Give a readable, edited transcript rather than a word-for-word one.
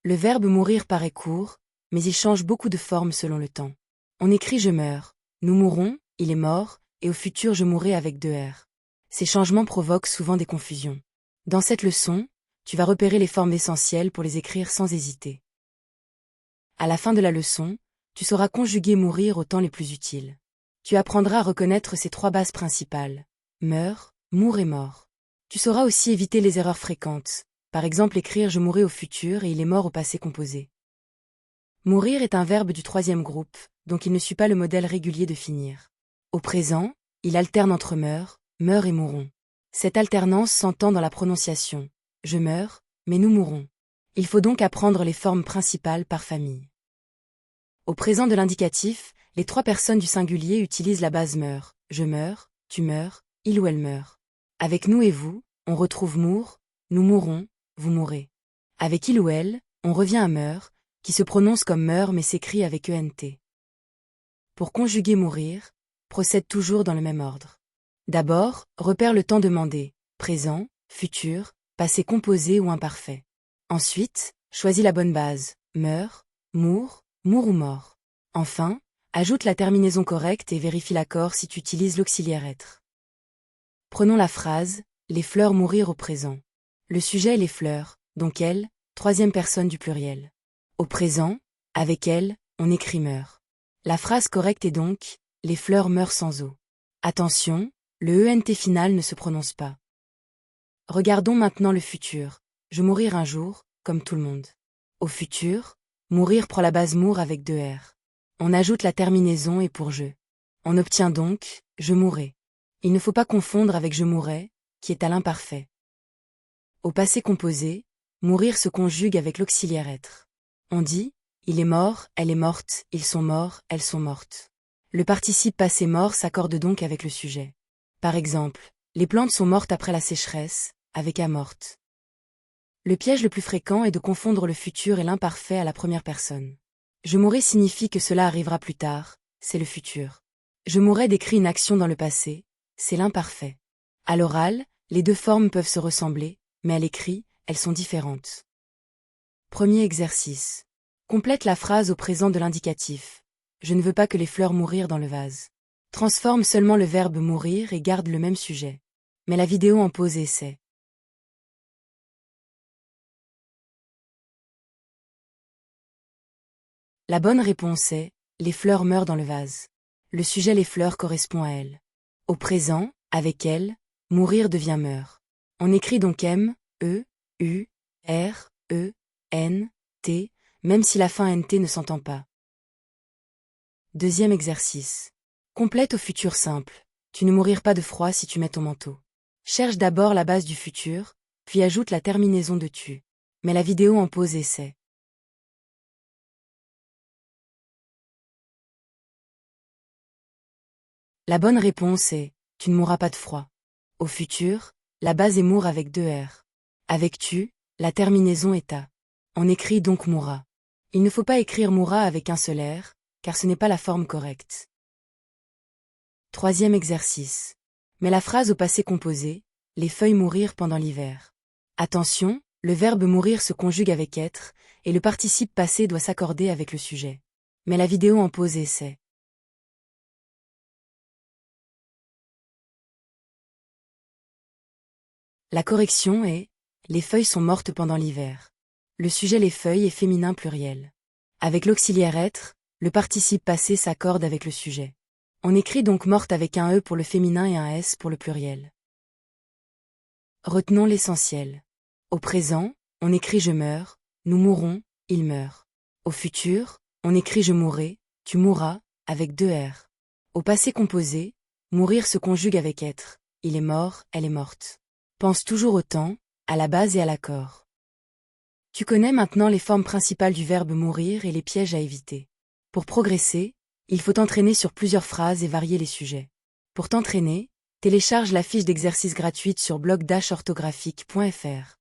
Le verbe mourir paraît court, mais il change beaucoup de forme selon le temps. On écrit je meurs, nous mourrons, il est mort, et au futur je mourrai avec 2 R. Ces changements provoquent souvent des confusions. Dans cette leçon, tu vas repérer les formes essentielles pour les écrire sans hésiter. À la fin de la leçon, tu sauras conjuguer mourir aux temps les plus utiles. Tu apprendras à reconnaître ces 3 bases principales. Meurt, mourt et mort. Tu sauras aussi éviter les erreurs fréquentes. Par exemple écrire je mourrai au futur et il est mort au passé composé. Mourir est un verbe du 3e groupe, donc il ne suit pas le modèle régulier de finir. Au présent, il alterne entre meurt et mourront. Cette alternance s'entend dans la prononciation. Je meurs, mais nous mourrons. Il faut donc apprendre les formes principales par famille. Au présent de l'indicatif, les 3 personnes du singulier utilisent la base meurt. Je meurs, tu meurs, il ou elle meurt. Avec nous et vous, on retrouve mourre, nous mourrons, vous mourrez. Avec il ou elle, on revient à meurt, qui se prononce comme meurt mais s'écrit avec ENT. Pour conjuguer mourir, procède toujours dans le même ordre. D'abord, repère le temps demandé, présent, futur, passé composé ou imparfait. Ensuite, choisis la bonne base, meurt, mourt, mourt ou mort. Enfin, ajoute la terminaison correcte et vérifie l'accord si tu utilises l'auxiliaire être. Prenons la phrase, les fleurs mourir au présent. Le sujet est les fleurs, donc elles, 3e personne du pluriel. Au présent, avec elles, on écrit meurt. La phrase correcte est donc, les fleurs meurent sans eau. Attention, le ENT final ne se prononce pas. Regardons maintenant le futur. Je mourir un jour, comme tout le monde. Au futur, mourir prend la base mour avec 2 R. On ajoute la terminaison et pour je. On obtient donc, je mourrai. Il ne faut pas confondre avec je mourrai, qui est à l'imparfait. Au passé composé, mourir se conjugue avec l'auxiliaire être. On dit, il est mort, elle est morte, ils sont morts, elles sont mortes. Le participe passé mort s'accorde donc avec le sujet. Par exemple, les plantes sont mortes après la sécheresse, avec a morte. Le piège le plus fréquent est de confondre le futur et l'imparfait à la première personne. Je mourrai signifie que cela arrivera plus tard, c'est le futur. Je mourrai décrit une action dans le passé, c'est l'imparfait. À l'oral, les 2 formes peuvent se ressembler, mais à l'écrit, elles sont différentes. Premier exercice. Complète la phrase au présent de l'indicatif. Je ne veux pas que les fleurs mourir dans le vase. Transforme seulement le verbe mourir et garde le même sujet. Mets la vidéo en pause et essaie. La bonne réponse est, les fleurs meurent dans le vase. Le sujet les fleurs correspond à elles. Au présent, avec elles, mourir devient meurt. On écrit donc M, E, U, R, E, N, T, même si la fin NT ne s'entend pas. Deuxième exercice. Complète au futur simple. Tu ne mourras pas de froid si tu mets ton manteau. Cherche d'abord la base du futur, puis ajoute la terminaison de tu. Mets la vidéo en pause et essaie. La bonne réponse est, tu ne mourras pas de froid. Au futur, la base est mourra avec 2 R. Avec tu, la terminaison est a. On écrit donc mourra. Il ne faut pas écrire mourra avec un seul R, car ce n'est pas la forme correcte. Troisième exercice. Mets la phrase au passé composé, les feuilles mourir pendant l'hiver. Attention, le verbe mourir se conjugue avec être, et le participe passé doit s'accorder avec le sujet. Mets la vidéo en pause et essaie. La correction est, les feuilles sont mortes pendant l'hiver. Le sujet les feuilles est féminin pluriel. Avec l'auxiliaire être, le participe passé s'accorde avec le sujet. On écrit donc morte avec un E pour le féminin et un S pour le pluriel. Retenons l'essentiel. Au présent, on écrit je meurs, nous mourrons, il meurt. Au futur, on écrit je mourrai, tu mourras, avec 2 R. Au passé composé, mourir se conjugue avec être, il est mort, elle est morte. Pense toujours au temps, à la base et à l'accord. Tu connais maintenant les formes principales du verbe mourir et les pièges à éviter. Pour progresser, il faut t'entraîner sur plusieurs phrases et varier les sujets. Pour t'entraîner, télécharge la fiche d'exercice gratuite sur blog-orthographique.fr.